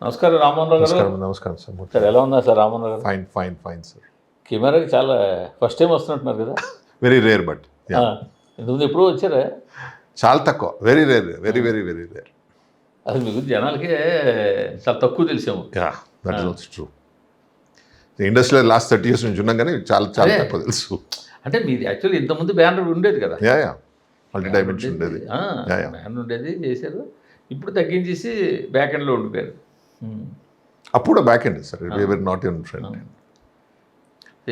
నమస్కారం రామ్మోహన్ రావు గారు. నమస్కారం నమస్కారం సార్. సార్ ఎలా ఉన్నారు sir Rammohan Rao garu? Fine fine fine sir. కెమెరాకి చాలా ఫస్ట్ టైం వస్తున్నట్టున్నారు కదా? వెరీ రేర్ బట్ ఇంతకుముందు ఎప్పుడూ వచ్చారా? చాలా తక్కువ, very rare, very very very rare. అది మీకు జనాలకే చాలా తక్కువ తెలిసాము. That is also true. ఇండస్ట్రీలో లాస్ట్ 30 years నుంచి ఉన్నాం కానీ చాలా చాలా అదే. తక్కువ తెలుసు. అంటే మీది యాక్చువల్లీ ఇంతకుముందు బ్యానర్ ఉండేది కదా? యా మల్టీ డైమెన్షన్ ఉండేది. బ్యానర్ ఉండేది చేశారు. ఇప్పుడు తగ్గించేసి బ్యాక్ ఎండ్లో ఉండిపోయారు. అప్పుడు back end sir, we're not in friend.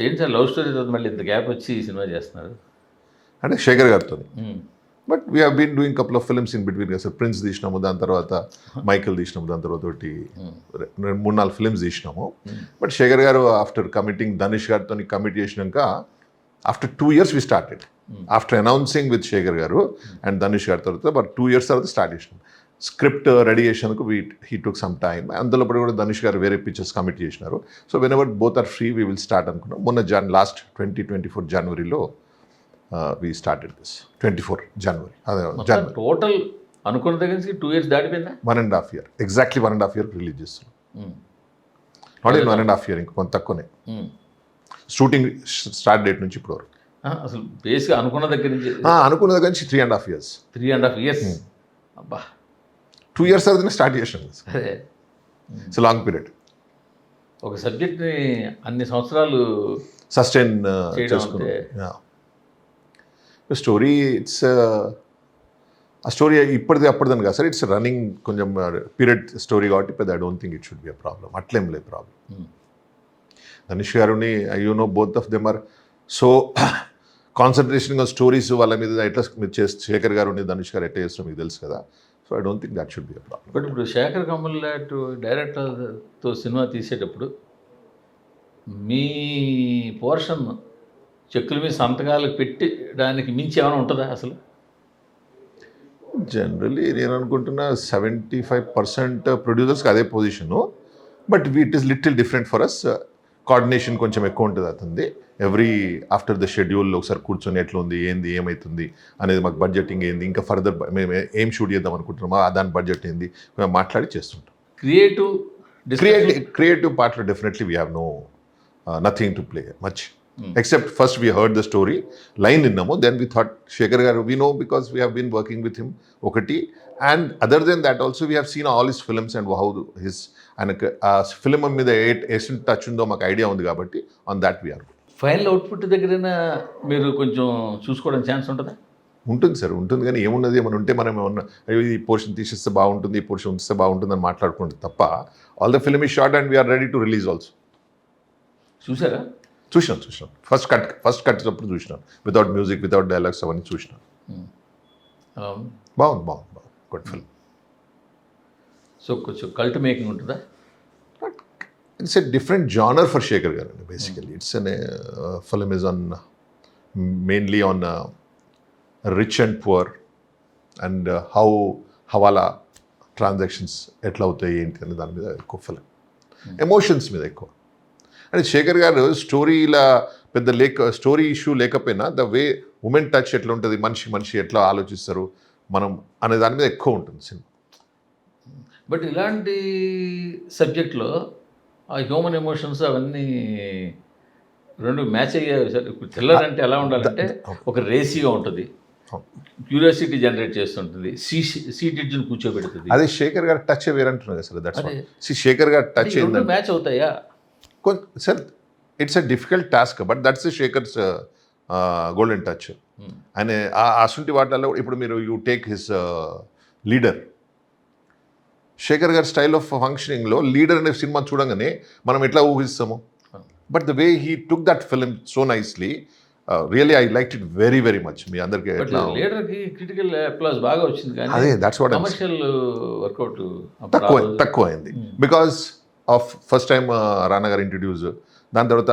ఏంటి సార్ లవ్ స్టోరీ తర్వాత మళ్ళీ ఇంత గ్యాప్ వచ్చి ఈ సినిమా చేస్తున్నారు? అంటే శేఖర్ గారితో. But we have been doing couple of films in between కదా సార్. ప్రిన్స్ తీసినాము, దాని తర్వాత మైకిల్ తీసినాము, దాని తర్వాత ఒకటి 3-4 ఫిల్మ్స్ తీసినాము. బట్ శేఖర్ గారు ఆఫ్టర్ కమిటింగ్ ధనుష్ గారితో కమిట్ చేసినాక after 2 years we started. After announcing with Shekhar గారు అండ్ ధనుష్ గారి తర్వాత బట్ 2 years తర్వాత స్టార్ట్ చేసినాం. స్క్రిప్ట్ రెడీ చేసినందుకు హీ టుక్ సమ్ టైమ్. అందులో కూడా ధనుష్ గారు వేరే పిక్చర్స్ కమిట్ చేసినారు. So whenever both are free we will start అనుకున్నాం. మొన్న లాస్ట్ 2024 జనవరిలో వీ స్టార్టెడ్ దిస్. 24 జనవరి. అదే టోటల్ అనుకున్న దగ్గర నుంచి 2 years దాటిపోయిందా? 1.5 year, exactly 1.5 year release చేస్తున్నాం. నాట్ ఇన్ 1.5 year, ఇంకా కొంత తక్కువనే. షూటింగ్ స్టార్ట్ డేట్ నుంచి ఇప్పుడు వరకు అసలు బేసిక్గా అనుకున్న దగ్గర నుంచి అనుకున్న దగ్గర నుంచి 3.5 years. 3.5 years. అబ్బా, 2 years అవుతుంది స్టార్ట్ చేసాం. అదే ఇట్స్ లాంగ్ పీరియడ్. ఒక సబ్జెక్ట్ని అన్ని సంవత్సరాలు సస్టైన్ చేయడం చేసుకున్నాం. స్టోరీ ఇట్స్ ఆ స్టోరీ ఇప్పటిది అప్పటిదని కాదు సార్. ఇట్స్ రన్నింగ్ కొంచెం పీరియడ్ స్టోరీ కాబట్టి పెద్ద I don't think it should be a problem. అట్లేం లేదు ప్రాబ్లం. ధనుష్ గారుని you know both of them are so concentration stories వాళ్ళ మీద ఎట్లా మీరు శేఖర్ గారు ధనుష్ గారు ఎట్లా చేస్తారో మీకు తెలుసు కదా. So I don't think that should be a problem. But ఇప్పుడు శేఖర్ కమల్ లాంటి డైరెక్టర్తో సినిమా తీసేటప్పుడు మీ పోర్షన్ చెక్కుల మీద సంతకాలకు పెట్టడానికి మించి ఏమైనా ఉంటుందా అసలు? జనరలీ నేను అనుకుంటున్నా 75% ప్రొడ్యూసర్స్కి అదే position. But it is little different for us. Coordination కొంచెం ఎక్కువ ఉంటుంది అతనిది. ఎవ్రీ ఆఫ్టర్ ద షెడ్యూల్లో ఒకసారి కూర్చొని ఎట్లా ఉంది, ఏంది, ఏమవుతుంది అనేది, మాకు బడ్జెటింగ్ ఏంది, ఇంకా ఫర్దర్ మేము ఏం షూట్ చేద్దాం అనుకుంటున్నామా, దాని బడ్జెట్ ఏంది, మేము మాట్లాడి చేస్తుంటాం. క్రియేటివ్ పార్ట్లో definitely we have nothing to play much. Except first we heard the story, line innamo, then we thought Shekhar garu, we know because we have been working with him okati, and other than that also we have seen all his films and how his film మీద ఎసిన touch ఉందో మాకు idea ఉంది కాబట్టి on that we are. Final output దగ్గరైనా మీరు కొంచెం చూసుకోవడానికి chance ఉంటుందా? ఉంటుంది సార్, ఉంటుంది. కానీ ఏమున్నది, ఏమైనా ఉంటే మనం ఏమన్నా ఈ పోర్షన్ తీసేస్తే బాగుంటుంది, ఈ పోర్షన్ ఉంచితే బాగుంటుంది అని మాట్లాడుకుంటుంది తప్ప all the film is short and we're ready to release also. చూసారా? చూసినాను. ఫస్ట్ కట్ అప్పుడు చూసినాను. వితౌట్ మ్యూజిక్, వితౌట్ డైలాగ్స్ అవన్నీ చూసినాను. బాగుంది. Good film. సో కొంచెం కల్ట్ మేకింగ్ ఉంటుందా? It's a different genre for Shekhar గారు అండి. Basically it's an film is on mainly on rich and poor and hawala transactions ఎట్లా అవుతాయి ఏంటి అనే దాని మీద ఎక్కువ ఫిల్మ్. ఎమోషన్స్ మీద ఎక్కువ. అంటే శేఖర్ గారు స్టోరీలా పెద్ద స్టోరీ ఇష్యూ లేకపోయినా ద వే ఉమెన్ టచ్ ఎట్లా ఉంటుంది, మనిషి ఎట్లా ఆలోచిస్తారు మనం అనే దాని మీద ఎక్కువ ఉంటుంది సినిమా. బట్ ఇలాంటి సబ్జెక్ట్లో ఆ హ్యూమన్ ఎమోషన్స్ అవన్నీ రెండు మ్యాచ్ అయ్యాయి సార్. ఇప్పుడు థ్రిల్లర్ అంటే ఎలా ఉండాలంటే ఒక రేసీగా ఉంటుంది, క్యూరియాసిటీ జనరేట్ చేస్తుంటుంది, సీటిడ్జ్ని కూర్చోబెడుతుంది. అదే శేఖర్ గారు టచ్ వేరంటున్నారు కదా సార్. దట్స్ శేఖర్ గారు టచ్ ఏంటంటే మ్యాచ్ అవుతాయా sir? It's a difficult task but that's Shekhar's golden touch. ఆయన అసంటి వాటిల్లో ఇప్పుడు మీరు you take his leader. Shekhar గారి స్టైల్ ఆఫ్ ఫంక్షనింగ్లో లీడర్ అనే సినిమా చూడంగానే మనం ఎట్లా ఊహిస్తాము. But the way he took that film so nicely, really I like it very very much. మీ అందరికీ లీడర్కి క్రిటికల్ అప్లాస్ బాగా వచ్చింది కానీ అదే దట్స్ వాట్ కమర్షియల్ వర్కౌట్ తక్కువ అయింది బికాస్ ఆఫ్ ఫస్ట్ టైం రానా గారు ఇంట్రడ్యూస్. దాని తర్వాత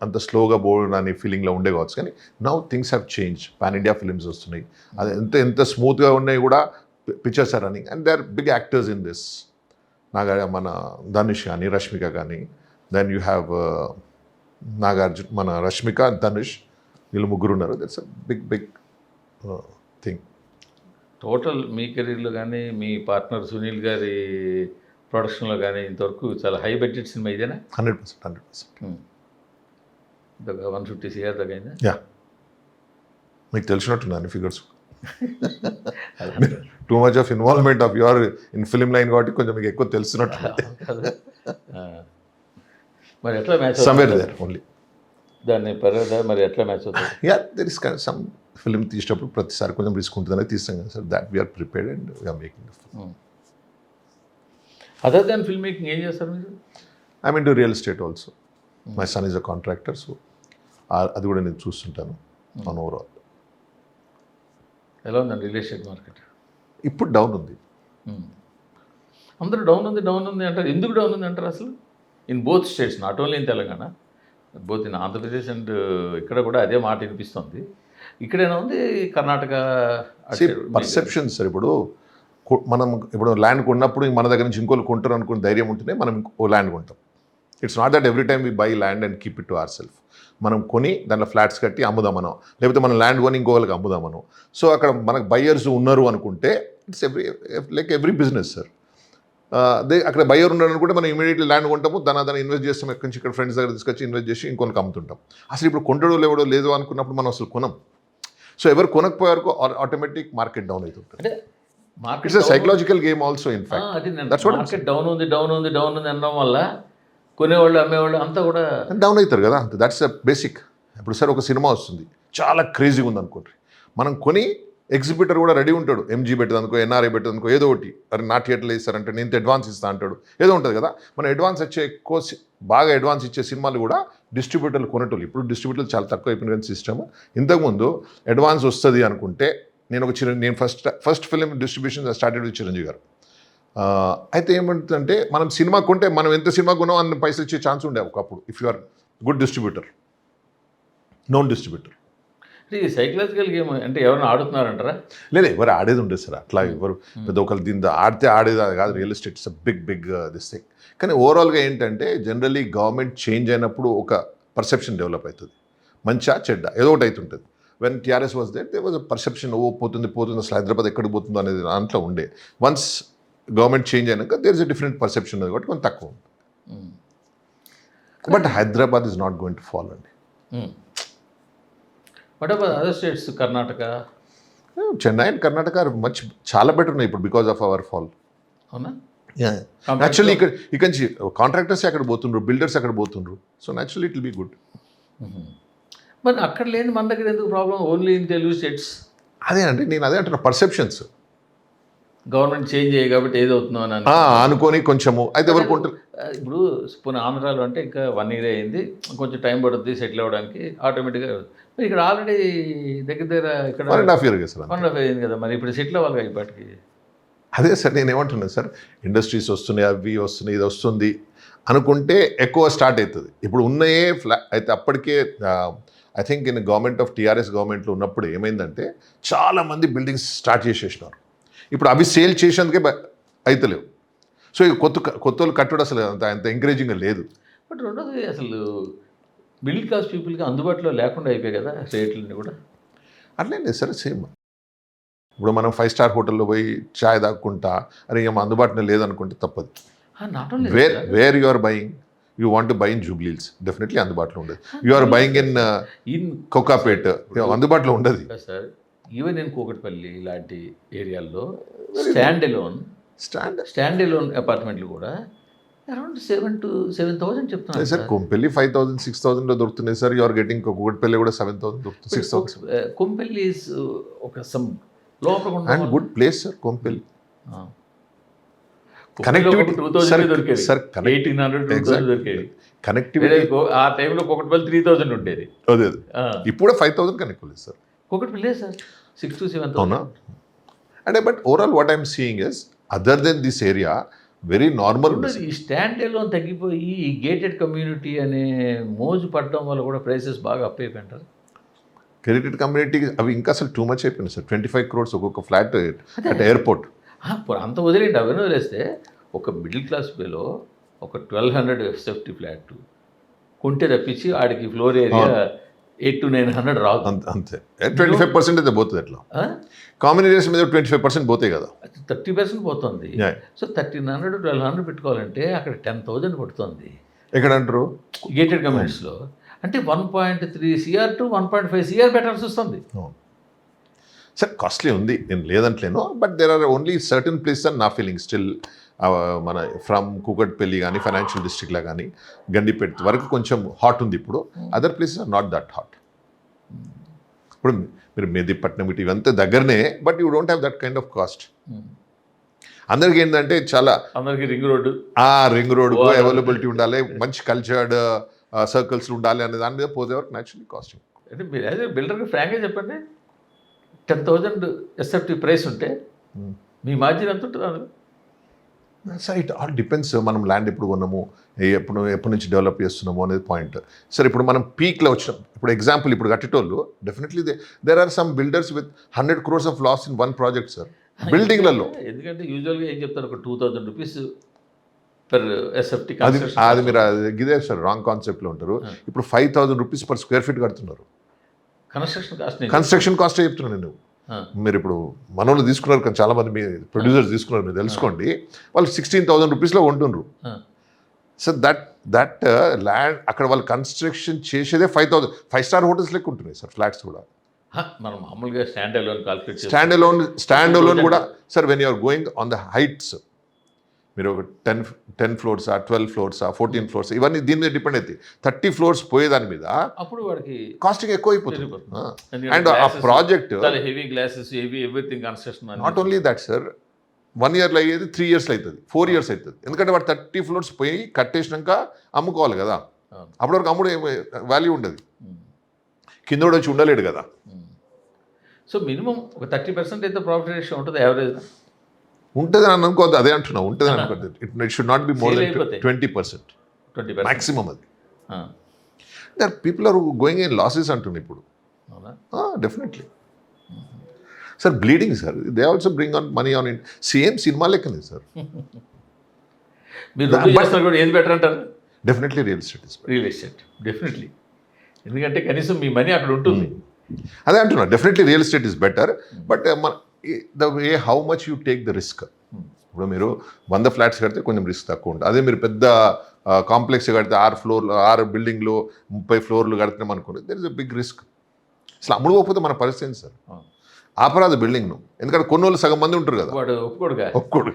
అంత స్లోగా బోర్డ్ అనే ఫీలింగ్లో ఉండే కావచ్చు. కానీ now things have change. Pan India films వస్తున్నాయి. అది ఎంత స్మూత్గా ఉన్నాయి కూడా pictures are running and they are big actors in this. మన ధనుష్ కానీ, రష్మిక కానీ, దెన్ యూ హ్యావ్ నాగార్జున, మన రష్మిక, ధనుష్, వీళ్ళు ముగ్గురు ఉన్నారు. That's a big thing. Total మీ కెరీర్లో కానీ మీ పార్ట్నర్ సునీల్ గారి ప్రొడక్షన్లో కానీ ఇంతవరకు చాలా హై బడ్జెట్ సినిమా ఇదేనా? 100%. ఒక 150 CR దాకా అయిందా? యా, మీకు తెలిసినట్టున్నాను figures. Too much of involvement of your in film line కాబట్టి కొంచెం మీకు ఎక్కువ తెలిసినట్టు. మరి ఎట్లా మ్యాచ్ సమ్వేర్ దేర్ ఓన్లీ. దాన్ని పర్వాలేదా మరి ఎట్లా మ్యాచ్ అవుతుంది? Yeah, there is some film తీసేటప్పుడు ప్రతిసారి కొంచెం రిస్క్ ఉంటుందని తీస్తాం కదా sir. That we're prepared and we're making. Other than film making ఏం చేస్తారు మీరు? I mean to real estate also. My son is a contractor, so అది కూడా నేను చూస్తుంటాను ఆన్ ఓవరాల్. ఎలా ఉందండి రియల్ ఎస్టేట్ మార్కెట్? ఇప్పుడు డౌన్ ఉంది. అందరూ డౌన్ ఉంది అంటారు. ఎందుకు డౌన్ ఉంది అంటారు అసలు? In both states, not only in Telangana, both in Andhra Pradesh and ఇక్కడ కూడా అదే మాట వినిపిస్తుంది. ఇక్కడైనా ఉంది, కర్ణాటక పర్సెప్షన్ సార్. ఇప్పుడు మనం ఇప్పుడు ల్యాండ్ కొన్నప్పుడు మన దగ్గర నుంచి ఇంకోళ్ళు కొంటారు అనుకునే ధైర్యం ఉంటేనే మనం ఓ ల్యాండ్ కొంటాం. It's not that every time we buy land and keep it to our self. మనం కొని దాంట్లో ఫ్లాట్స్ కట్టి అమ్ముదామనో, లేకపోతే మనం ల్యాండ్ కొని ఇంకోళ్ళకి అమ్ముదామనో. సో అక్కడ మనకు బయ్యర్స్ ఉన్నారు అనుకుంటే ఇట్స్ ఎవ్రీ బిజినెస్ సార్. అక్కడ బయ్యర్ ఉన్నాడు అనుకుంటే మనం ఇమీడియట్లీ ల్యాండ్ కొంటాము, దాన్ని ఇన్వెస్ట్ చేస్తాం, ఎక్కడి నుంచి ఇక్కడ ఫ్రెండ్స్ దగ్గర తీసుకొచ్చి ఇన్వెస్ట్ చేసి ఇంకొనికి అమ్ముతుంటాం. అసలు ఇప్పుడు కొంటడో లేవడో లేదో అనుకున్నప్పుడు మనం అసలు కొనం. సో ఎవరు కొనకపోయారు ఆటోమేటిక్ మార్కెట్ డౌన్ అవుతుంటుంది. అంటే it's psychological game also in fact. Market down ఉంది అనడం వల్ల కొనేవాళ్ళు అమ్మేవాళ్ళు అంతా కూడా డౌన్ అవుతారు కదా. That's a basic. ఇప్పుడు సార్ ఒక సినిమా వస్తుంది, చాలా క్రేజీగా ఉంది అనుకోండి, మనం కొని ఎగ్జిబిటర్ కూడా రెడీ ఉంటాడు, ఎంజీ పెట్టదనుకో, ఎన్ఆర్ఐ పెట్టదనుకో, ఏదో ఒకటి. అరే నా థియేటర్లో ఇస్తారంటే నేను అడ్వాన్స్ ఇస్తా అంటాడు, ఏదో ఉంటుంది కదా. మనం అడ్వాన్స్ వచ్చే ఎక్కువ బాగా అడ్వాన్స్ ఇచ్చే సినిమాలు కూడా డిస్ట్రిబ్యూటర్లు కొనేటోళ్ళు. ఇప్పుడు డిస్ట్రిబ్యూటర్లు చాలా తక్కువ అయిపోయిన సిస్టమ్. ఇంతకుముందు అడ్వాన్స్ వస్తుంది అనుకుంటే నేను first film distribution started with Chiranjeevi గారు. అయితే ఏమంటుందంటే మనం సినిమా కొంటే మనం ఎంత సినిమా కొన్నామో అన్ని పైసలు ఇచ్చే ఛాన్స్ ఉండే ఒకప్పుడు, if you are good distributor, known distributor. ఇది సైకలాజికల్ గేమ్ అంటే ఎవరైనా ఆడుతున్నారంటారా? లేదు, ఎవరు ఆడేది ఉండేది సార్. అట్లా ఎవరు పెద్ద ఒకరు దీంతో ఆడేది కాదు. Real estate is a big this thing. కానీ ఓవరాల్గా ఏంటంటే జనరలీ గవర్నమెంట్ చేంజ్ అయినప్పుడు ఒక పర్సెప్షన్ డెవలప్ అవుతుంది, మంచిగా చెడ్డ ఏదో ఒకటి అవుతుంటుంది. When TRS was they was a perception, పోతుంది అసలు హైదరాబాద్ ఎక్కడికి పోతుందో అనేది దాంట్లో ఉండే. వన్స్ గవర్నమెంట్ చేంజ్ అయినాక there is a different perception ఉంది కాబట్టి కొంచెం తక్కువ ఉంది. But Hyderabad is not going to fall అండి. What about other states? Karnataka, Chennai and Karnataka చాలా బెటర్ ఉన్నాయి ఇప్పుడు బికాస్ ఆఫ్ అవర్ ఫాల్. అవునా? యాక్చువల్లీ ఇక్కడ నుంచి కాంట్రాక్టర్స్ అక్కడ పోతుండ్రు, బిల్డర్స్ అక్కడ పోతుండ్రు. So naturally it will be good. మరి అక్కడ లేని మన దగ్గర ఎందుకు problem? Only in Telugu states. అదే అండి, నేను అదే అంటున్నా, పర్సెప్షన్స్. గవర్నమెంట్ చేంజ్ అయ్యి కాబట్టి ఏదవుతుందో అని అనుకొని కొంచెము అయితే ఎవరు కొంటారు. ఇప్పుడు పోనీ ఆంధ్రాలో అంటే ఇంకా 1 year అయింది, కొంచెం టైం పడుతుంది సెటిల్ అవ్వడానికి, ఆటోమేటిక్గా. ఇక్కడ ఆల్రెడీ దగ్గర ఇక్కడ 1.5 years కదా సార్. 1.5 అయింది కదా, మరి ఇప్పుడు సెటిల్ అవ్వాలి కదా ఇప్పటికి. అదే సార్ నేను ఏమంటున్నాను సార్, ఇండస్ట్రీస్ వస్తున్నాయి, అవి వస్తున్నాయి, ఇది వస్తుంది అనుకుంటే ఎక్కువ స్టార్ట్ అవుతుంది. ఇప్పుడు ఉన్నాయే అయితే అప్పటికే I think in government of TRS గవర్నమెంట్లో ఉన్నప్పుడు ఏమైందంటే చాలామంది బిల్డింగ్స్ స్టార్ట్ చేసేసినారు. ఇప్పుడు అవి సేల్ చేసేందుకే అయితలేవు. సో కొత్త వాళ్ళు కట్టడం అసలు అంత ఎంకరేజింగ్గా లేదు. బట్ రెండోది అసలు మిడిల్ క్లాస్ పీపుల్కి అందుబాటులో లేకుండా అయిపోయాయి కదా రేట్లన్నీ కూడా. అట్లే లేదు సార్, సేమ్. ఇప్పుడు మనం 5-star హోటల్లో పోయి చాయ్ తాక్కుంటా అరే ఏమో అందుబాటులో లేదనుకుంటే తప్పదు. Not only where you are buying, you want to buy in Jubilee Hills, definitely అందుబాటులో ఉండదు. You are buying in Kokapet, అందుబాటులో ఉండదు సార్. ఈవెన్ ఇన్ కూకట్పల్లి ఇలాంటి ఏరియాల్లో స్టాండ్ ఎలోన్ అపార్ట్మెంట్లు కూడా అరౌండ్ 7,000 to 7,000 చెప్తున్నారు సార్. కొంపెల్లి 5,000, 6,000 దొరుకుతున్నాయి sir. You are getting Kukatpally కూడా 7,000 దొరుకుతుంది, 6,000. కొంపెల్లి ఒక సమ్ లోపల and good place sir Kompally. Connectivity 2,000 దొరికేది సార్, 1,800 దొరికేది కనెక్టివిటీ. ఆ టైంలో కూకట్పల్లి 3,000 ఉండేది. అదే ఇప్పుడు 5,000 connect sir. Kukatpally sir 6,000 to 7,000. అవునా? అంటే but overall what I'm seeing is other than this area very normal. ఈ స్టాండ్ ఎలోన్ తగ్గిపోయి ఈ గేటెడ్ కమ్యూనిటీ అనే మోజు పడడం వల్ల కూడా ప్రైసెస్ బాగా అప్ అయిపోయింటారు. గేటెడ్ కమ్యూనిటీ అవి ఇంకా అసలు టూ మచ్ అయిపోయింది సార్. 25 crores ఒక్కొక్క ఫ్లాట్ అట్ ఎయిర్పోర్ట్. అంత వదిలేండి, అవన్నీ వదిలేస్తే ఒక మిడిల్ క్లాస్ వేలో ఒక 1,200 SFT ఫ్లాట్ కొంటే తప్పించి ఆడికి ఫ్లోర్ ఏరియా 800 to 900 రాదు. అంతే 25% అయితే పోతుంది ఎట్లా. కామన్ ఏరియాస్ మీద 25% పోతాయి కదా. 30% పోతుంది. Yeah. సో 1300 to 1200 పెట్టుకోవాలంటే అక్కడ 10,000 పడుతుంది ఎక్కడ అంటారు గేటెడ్ కమ్యూనిటీస్లో. అంటే 1.3 CR to 1.5 CR పెట్టాల్సి వస్తుంది. సార్ కాస్ట్లీ ఉంది, నేను లేదంటలేను. But there are only certain places అని నా ఫీలింగ్ స్టిల్. మన ఫ్రమ్ కూకట్పల్లి కానీ ఫైనాన్షియల్ డిస్ట్రిక్ట్లో కానీ గండిపేట వరకు కొంచెం హాట్ ఉంది ఇప్పుడు. Other places are not that hot. ఇప్పుడు మీరు మెహదీపట్నం ఇటు ఇవంతా దగ్గరనే, but you don't have that kind of cost. అందరికి ఏంటంటే చాలా అందరికి రింగ్ రోడ్డు, రింగ్ రోడ్కు అవైలబిలిటీ ఉండాలి, మంచి కల్చర్డ్ సర్కిల్స్ ఉండాలి అనే దాని మీద పోతే వరకు న్యాచురల్లీ కాస్టింగ్. అంటే మీరు యాజ్ ఏ బిల్డర్కి ఫ్రాంక్గా చెప్పండి, 10,000 ఎస్ఎఫ్టీ ప్రైస్ ఉంటే మీ మార్జిన్ ఎంత ఉంటుంది అందులో? Sir it all depends. మనం ల్యాండ్ ఎప్పుడు కొన్నాము, ఎప్పటి నుంచి డెవలప్ చేస్తున్నాము అనేది పాయింట్. సార్ ఇప్పుడు మనం పీక్లో వచ్చినాం. ఇప్పుడు ఎగ్జాంపుల్ ఇప్పుడు కట్టేటోళ్ళు definitely there are some builders with 100 crores of loss in one project sir బిల్డింగ్లలో. ఎందుకంటే యూజువల్గా ఏం చెప్తారు, ఒక 2,000 రూపీస్ పర్ ఎస్ఎఫ్టీ. అది మీరు ఇదే సార్ రాంగ్ కాన్సెప్ట్లో ఉంటారు. ఇప్పుడు 5,000 rupees per square feet కడుతున్నారు. కన్స్ట్రక్షన్ కాస్ట్ చెప్తున్నాను నేను. మీరు ఇప్పుడు మనోళ్ళు తీసుకున్నారు కానీ చాలా మంది మీ ప్రొడ్యూసర్స్ తీసుకున్నారు, మీరు తెలుసుకోండి. వాళ్ళు 16,000 rupeesలో ఉంటున్నారు. సో దట్ ల్యాండ్ అక్కడ వాళ్ళు కన్స్ట్రక్షన్ చేసేదే 5,000. 5-star హోటల్స్ లెక్క ఉంటున్నాయి సార్ ఫ్లాట్స్ కూడా. మనం మామూలుగా స్టాండ్ అలోన్ కూడా sir when you're going on the heights, మీరు ఒక 10 floors 12 floors 14 floors ఇవన్నీ దీని మీద డిపెండ్ అవుతాయి. 30 floors పోయేదాని మీద అప్పుడు వాడికి కాస్టింగ్ ఎక్కువ అయిపోతుంది. అండ్ ఆ project heavy glasses heavy everything construction. Not only that sir, 1 yearలో అయ్యేది 3 years అవుతుంది, 4 years అవుతుంది. ఎందుకంటే వాడు 30 floors పోయి కట్టేసినాక అమ్ముకోవాలి కదా. అప్పటి వరకు అమ్ముడు వాల్యూ ఉండదు, కింద వచ్చి ఉండలేడు కదా. సో మినిమం ఒక 30% అయితే ప్రాఫిట్ రేషియో ఉంటుంది యావరేజ్. ఉంటుంది అని అనుకోవద్దు, అదే అంటున్నా, ఉంటుంది అని అనుకోవద్దు. It should not be more than 20% maximum. అది there people are going in losses అంటున్నాయి ఇప్పుడు. Definitely sir bleeding sir. They also bring on money on in same సినిమా లెక్కనే సార్. మీరు ఏది బెటర్ అంటారు? Definitely real estate definitely. ఎందుకంటే కనీసం మీ మనీ అక్కడ ఉంటుంది. అదే అంటున్నా, definitely real estate is better. But the way how much you take the risk. ఇప్పుడు మీరు 100 flats కడితే కొంచెం రిస్క్ తక్కువ ఉంటుంది. అదే మీరు పెద్ద కాంప్లెక్స్ కడితే 6 బిల్డింగ్లో 30 floors కడుతున్నాం అనుకోండి, there is a big risk. అసలు అమ్ముడు పోకపోతే మన పరిస్థితి సార్ ఆపరాదు బిల్డింగ్ను. ఎందుకంటే కొన్ని వాళ్ళు సగం మంది ఉంటారు కదా, వాడు ఒప్పుకోడు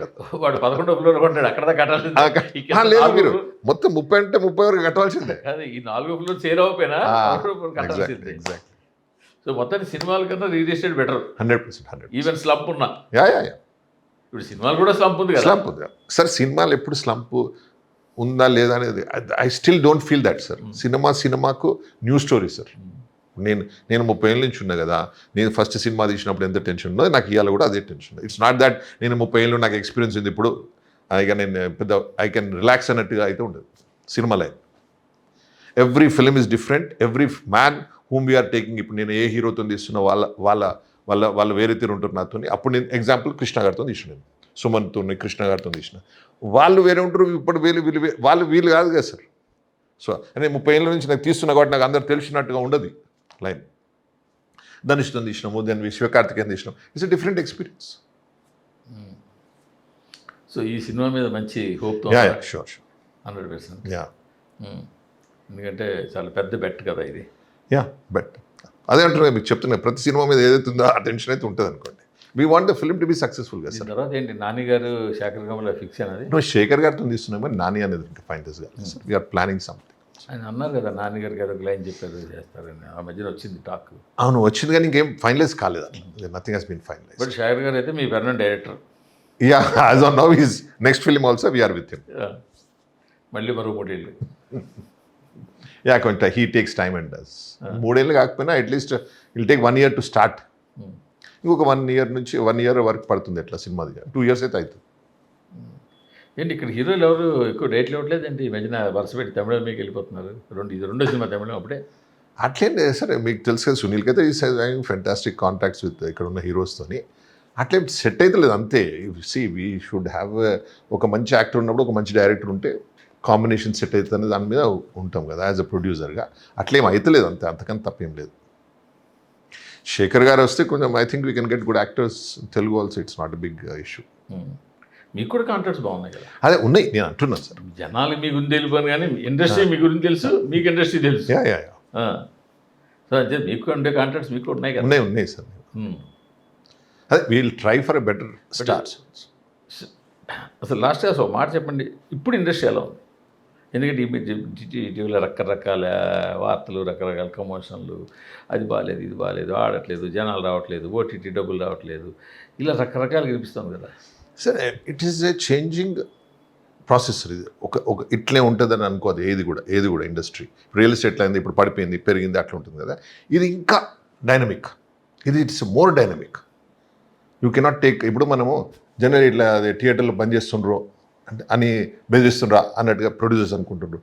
కదా. వాడు 11వ floor కొంటాడు, అక్కడ కట్టాల్సింది లేదు. మీరు మొత్తం 30 అంటే 30 వరకు కట్టవలసిందే. ఈ 4వ floor సేల్ అవ్వకపోయినా కట్టాల్సిందే. సో మొత్తానికి సినిమాల కన్నా real estate better 100%. Even slump ఉన్నా. ఇప్పుడు సినిమాలు కూడా స్లంప్ ఉంది కదా. స్లంప్ ఉంది సార్. సినిమాలు ఎప్పుడు స్లంప్ ఉందా లేదా అనేది I still don't feel that sir. సినిమాకు న్యూ స్టోరీ సార్. నేను 30 ఏళ్ళ నుంచి ఉన్నా కదా. నేను ఫస్ట్ సినిమా తీసినప్పుడు ఎంత టెన్షన్ ఉన్నదో నాకు ఇవాళ కూడా అదే టెన్షన్. ఇట్స్ నాట్ దట్ నేను 30 ఏళ్ళు నాకు ఎక్స్పీరియన్స్ ఉంది ఇప్పుడు ఇక నేను పెద్ద ఐ కెన్ రిలాక్స్ అన్నట్టుగా అయితే ఉండదు సినిమా line. Every film is different, every man whom we're taking. ఇప్పుడు నేను ఏ హీరోతో తీస్తున్నా వాళ్ళు వేరే తీరు ఉంటారు నాతో. అప్పుడు నేను ఎగ్జాంపుల్ కృష్ణ గారితో తీసిన, నేను సుమన్తో కృష్ణ గారితో తీసిన. వాళ్ళు వేరే ఉంటారు, ఇప్పుడు వీళ్ళు కాదు కదా సార్. సో నేను 30 ఏళ్ళ నుంచి నాకు తీస్తున్నా కాబట్టి నాకు అందరు తెలిసినట్టుగా ఉండదు లైన్. ధనుష్తో తీసినాము, దాన్ని శివకార్తికేయన్ తీసినాం. It's a different experience. So ఈ సినిమా మీద మంచి హోప్. షూర్ 100%. ఎందుకంటే చాలా పెద్ద బెట్ కదా ఇది. బట్ అదే అంటున్నా, మీకు చెప్తున్నా, ప్రతి సినిమా మీద ఏదైతే ఉందో ఆ టెన్షన్ అయితే ఉంటుంది అనుకోండి. We want the film to be successful కదా సార్. తర్వాత ఏంటి నాని గారు శేఖర్ కమల ఫిక్స్ అనేది? శేఖర్ గారితో తీస్తున్నాం, కానీ నాని అనేది ఇంకా ఫైన్ దిస్ కాదు సార్. We're planning something. ఆయన అన్నారు కదా నాని గారికి ఏదో లైన్ చెప్పారు చేస్తారని, ఆ మధ్యన వచ్చింది టాక్. అవును వచ్చింది, కానీ ఇంకేం ఫైనలైజ్ కాలేదు. Nothing has been finalise. But Shekhar garu అయితే మీ permanent director. As on now his next film also we're with him. మళ్ళీ మరో 3 ఏళ్ళు. కొంచెం he takes time and does. 3 ఏళ్ళు కాకపోయినా atleast will take 1 year to start. ఇంకొక 1 year నుంచి 1 year వరకు పడుతుంది ఎట్లా సినిమా. 2 years అయితే అవుతుంది. ఏంటి ఇక్కడ హీరోలు ఎవరు ఎక్కువ డేట్లు ఇవ్వట్లేదు ఏంటి? ఈ మధ్యన వరుస పెట్టి తమిళం మీకు వెళ్ళిపోతున్నారు. రెండో సినిమా తమిళం అప్పుడే. అట్లేం లేదు సార్, మీకు తెలుసు కదా సునీల్కి అయితే is having fantastic contacts with ఇక్కడ ఉన్న హీరోస్తోని. అట్లేం సెట్ అయితే లేదు అంతే. సి వీ షుడ్ హ్యావ్ ఒక మంచి యాక్టర్ ఉన్నప్పుడు ఒక మంచి డైరెక్టర్ ఉంటే కాంబినేషన్ సెట్ అవుతుంది దాని మీద ఉంటాం కదా యాజ్ అ ప్రొడ్యూసర్గా. అట్లేం అవుతలేదు అంతే, అంతకని తప్పేం లేదు. శేఖర్ గారు వస్తే కొంచెం I think we can get good actors Telugu also, it's not a big issue. మీకు కూడా కాంట్రాక్ట్స్ బాగున్నాయి కదా. అదే ఉన్నాయి, నేను అంటున్నాను సార్. జనాలు మీ గురించి తెలియదు కానీ ఇండస్ట్రీ మీ గురించి తెలుసు, మీకు ఇండస్ట్రీ తెలుసు. యా సో అంటే మీకు ఉండే కాంట్రాక్ట్స్ మీకు కూడా ఉన్నాయి కదా. ఉన్నాయి సార్. అదే we'll try for a better start. అసలు లాస్ట్ ఒక మాట చెప్పండి, ఇప్పుడు ఇండస్ట్రీ ఎలా ఉంది? ఎందుకంటే టీవీలో రకరకాల వార్తలు, రకరకాల కమోషన్లు, అది బాగాలేదు, ఇది బాగాలేదు, ఆడట్లేదు, జనాలు రావట్లేదు, ఓటీటీ డబ్బులు రావట్లేదు, ఇలా రకరకాలు కనిపిస్తుంది కదా. Sir it is a changing process. ఇది ఒక ఇట్లే ఉంటుందని అనుకోదు ఏది కూడా ఇండస్ట్రీ. రియల్ ఎస్టేట్లో అయింది, ఇప్పుడు పడిపోయింది, పెరిగింది, అట్లా ఉంటుంది కదా. ఇది ఇంకా dynamic, it's more dynamic. You cannot take, ఇప్పుడు మనము జనరల్ ఇట్లా అదే థియేటర్లో బంద్ చేస్తుండ్రో అంటే అని బెదిరిస్తుండ్రా అన్నట్టుగా ప్రొడ్యూసర్స్ అనుకుంటుండ్రు.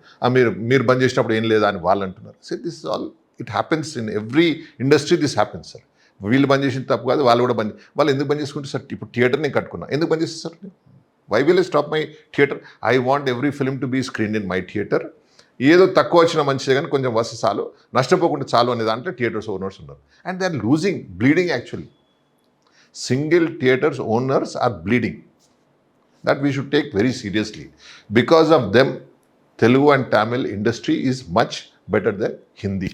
మీరు బంద్ చేసినప్పుడు ఏం లేదా అని వాళ్ళు అంటున్నారు. So this all it happens in every industry, this happens sir. వీళ్ళు బంద్ చేసిన తప్పు కాదు, వాళ్ళు కూడా వాళ్ళు ఎందుకు బంద్ చేసుకుంటే సార్, ఇప్పుడు థియేటర్ నేను కట్టుకున్నా, ఎందుకు బంద్ చేస్తారు sir? Why will I stop my theatre? I want every film to be screen in my theatre. ఏదో తక్కువ వచ్చిన మంచిదే కానీ కొంచెం వస్తే చాలు, నష్టపోకుండా చాలు అనే దాంట్లో థియేటర్స్ ఓనర్స్ ఉన్నారు. And they are losing, bleeding actually. Single theatres owners are bleeding. That we should take very seriously. Because of them, Telugu and Tamil industry is much better than Hindi.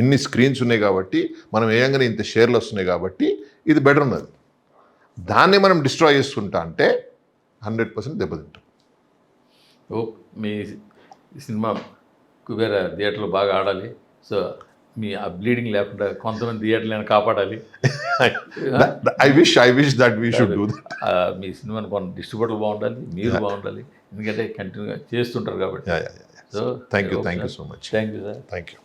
ఇన్ని screens ఉన్నాయి కాబట్టి, మనం వేయంగానే ఇంత షేర్లు వస్తున్నాయి కాబట్టి ఇది బెటర్ ఉన్నది. దాన్ని మనం డిస్ట్రాయ్ చేసుకుంటా అంటే 100% దెబ్బతింటాం. మీ సినిమా కుబేర థియేటర్లో బాగా ఆడాలి. సో మీ ఆ బ్లీడింగ్ లేకుండా కొంతమంది థియేటర్లను కాపాడాలి. I wish that we should do that. మీ సినిమాని కొన్ని డిస్ట్రిబ్యూటర్ బాగుండాలి, మీరు బాగుండాలి, ఎందుకంటే కంటిన్యూగా చేస్తుంటారు కాబట్టి. So thank you so much. Thank you sir. Thank you.